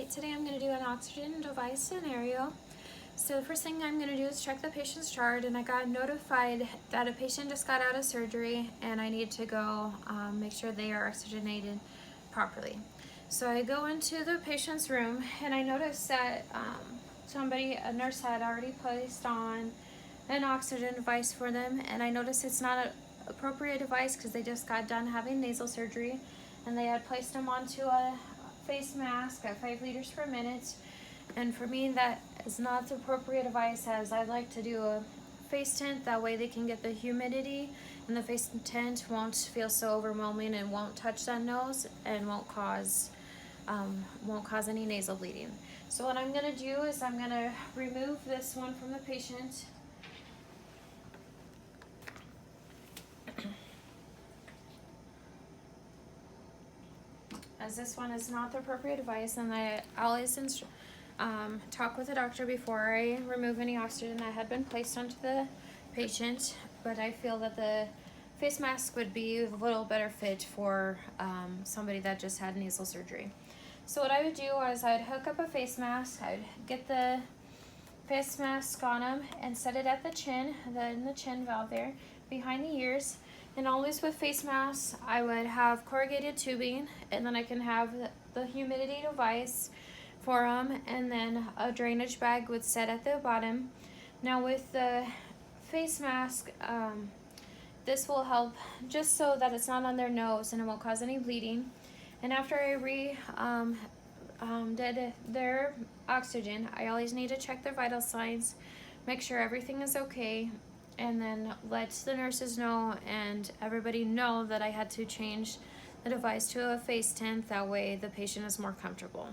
Alright, today I'm going to do an oxygen device scenario. So the first thing I'm going to do is check the patient's chart, and I got notified that a patient just got out of surgery and I need to go make sure they are oxygenated properly. So I go into the patient's room and I notice that a nurse had already placed on an oxygen device for them, and I noticed it's not an appropriate device because they just got done having nasal surgery and they had placed them onto a face mask at 5 liters per minute. And for me, that is not the appropriate device, as I like to do a face tint. That way they can get the humidity and the face tint won't feel so overwhelming and won't touch that nose and won't cause any nasal bleeding. So what I'm going to do is I'm going to remove this one from the patient. As this one is not the appropriate device, and I always talk with the doctor before I remove any oxygen that had been placed onto the patient, but I feel that the face mask would be a little better fit for somebody that just had nasal surgery. So what I would do is I'd hook up a face mask, I'd get the face mask on them and set it at the chin, in the chin valve there, behind the ears. And always with face masks, I would have corrugated tubing, and then I can have the humidity device for them, and then a drainage bag would set at the bottom. Now with the face mask, this will help just so that it's not on their nose and it won't cause any bleeding. And after I did their oxygen, I always need to check their vital signs, make sure everything is okay, and then let the nurses know and everybody know that I had to change the device to a face tint. That way the patient is more comfortable.